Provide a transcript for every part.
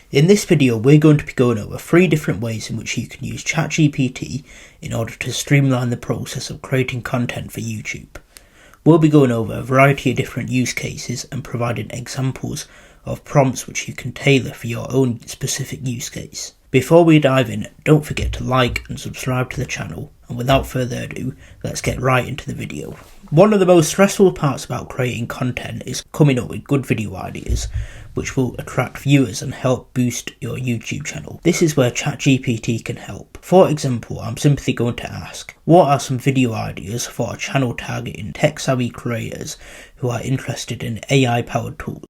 In this video we're going to be going over 3 different ways in which you can use ChatGPT in order to streamline the process of creating content for YouTube. We'll be going over a variety of different use cases and providing examples of prompts which you can tailor for your own specific use case. Before we dive in, don't forget to like and subscribe to the channel, and without further ado, let's get right into the video. One of the most stressful parts about creating content is coming up with good video ideas which will attract viewers and help boost your YouTube channel. This is where ChatGPT can help. For example, I'm simply going to ask, what are some video ideas for a channel targeting tech-savvy creators who are interested in AI-powered tools?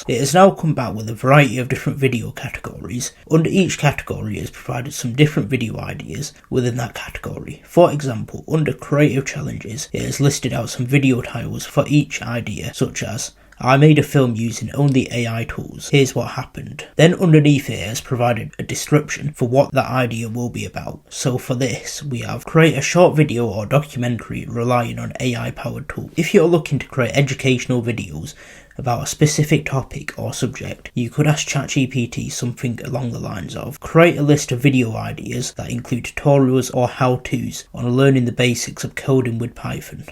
It has now come back with a variety of different video categories. Under each category it has provided some different video ideas within that category. For example, under creative challenges it has listed out some video titles for each idea, such as I made a film using only AI tools, here's what happened. Then underneath it has provided a description for what that idea will be about. So for this we have create a short video or documentary relying on AI powered tools. If you're looking to create educational videos about a specific topic or subject, you could ask ChatGPT something along the lines of create a list of video ideas that include tutorials or how-tos on learning the basics of coding with Python.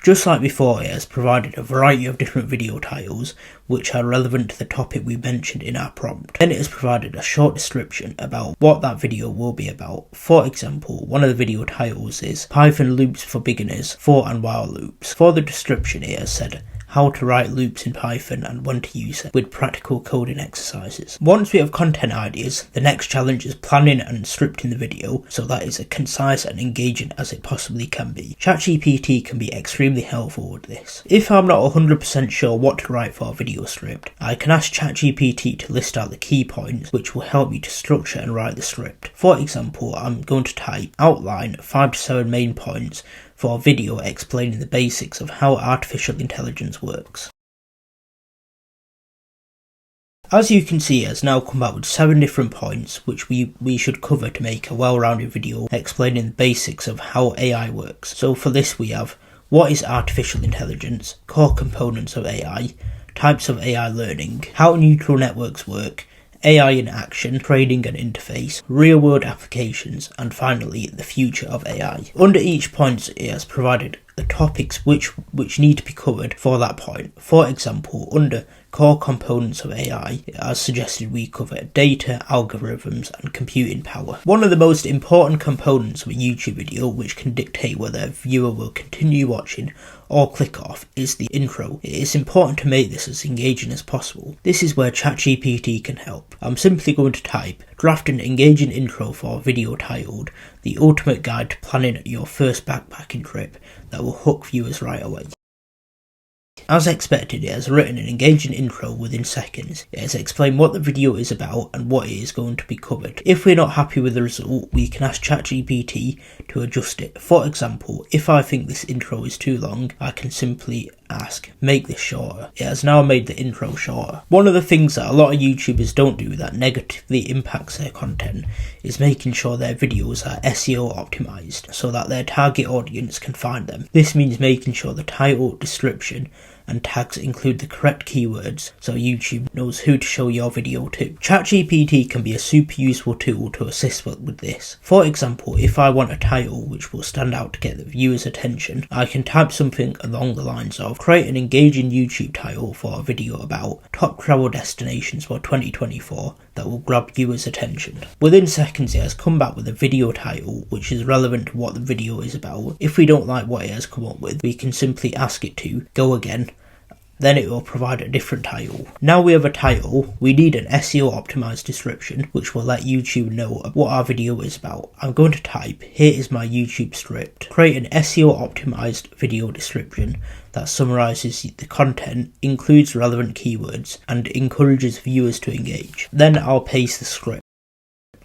Just like before, it has provided a variety of different video titles which are relevant to the topic we mentioned in our prompt. Then it has provided a short description about what that video will be about. For example, one of the video titles is Python Loops for Beginners, For and While Loops. For the description it has said how to write loops in Python and when to use it with practical coding exercises. Once we have content ideas, the next challenge is planning and scripting the video so that it's as concise and engaging as it possibly can be. ChatGPT can be extremely helpful with this. If I'm not 100% sure what to write for a video script, I can ask ChatGPT to list out the key points which will help me to structure and write the script. For example, I'm going to type outline 5 to 7 main points for a video explaining the basics of how artificial intelligence works. As you can see, it has now come out with 7 different points which we should cover to make a well-rounded video explaining the basics of how AI works. So for this we have what is artificial intelligence, core components of AI, types of AI learning, how neural networks work, AI in action, training and interface, real-world applications, and finally the future of AI. Under each point it has provided the topics which need to be covered for that point. For example, under core components of AI, it has suggested we cover data, algorithms and computing power. One of the most important components of a YouTube video which can dictate whether a viewer will continue watching or click off is the intro. It is important to make this as engaging as possible. This is where ChatGPT can help. I'm simply going to type draft an engaging intro for a video titled The Ultimate Guide to Planning Your First Backpacking Trip that will hook viewers right away. As expected, it has written an engaging intro within seconds. It has explained what the video is about and what it is going to be covered. If we're not happy with the result, we can ask ChatGPT to adjust it. For example, if I think this intro is too long, I can simply ask, make this shorter. It has now made the intro shorter. One of the things that a lot of YouTubers don't do that negatively impacts their content is making sure their videos are SEO optimized so that their target audience can find them. This means making sure the title, description and tags include the correct keywords so YouTube knows who to show your video to. ChatGPT can be a super useful tool to assist with this. For example, if I want a title which will stand out to get the viewer's attention, I can type something along the lines of create an engaging YouTube title for a video about top travel destinations for 2024 that will grab viewers' attention. Within seconds it has come back with a video title which is relevant to what the video is about. If we don't like what it has come up with, we can simply ask it to go again, then it will provide a different title. Now we have a title, we need an SEO optimized description which will let YouTube know what our video is about. I'm going to type, here is my YouTube script. Create an SEO optimized video description that summarizes the content, includes relevant keywords, and encourages viewers to engage. Then I'll paste the script.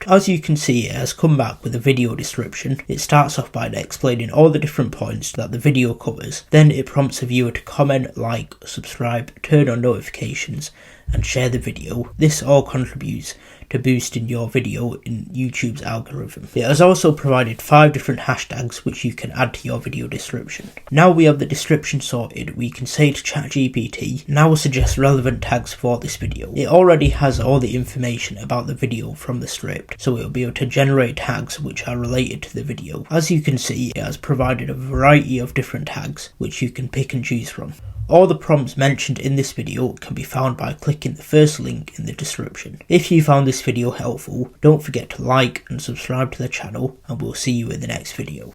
As you can see, it has come back with a video description. It starts off by explaining all the different points that the video covers. Then it prompts the viewer to comment, like, subscribe, turn on notifications and share the video. This all contributes to boosting your video in YouTube's algorithm. It has also provided 5 different hashtags which you can add to your video description. Now we have the description sorted, we can say to ChatGPT, now suggest relevant tags for this video. It already has all the information about the video from the script, so it will be able to generate tags which are related to the video. As you can see, it has provided a variety of different tags which you can pick and choose from. All the prompts mentioned in this video can be found by clicking the first link in the description. If you found this video helpful, don't forget to like and subscribe to the channel, and we'll see you in the next video.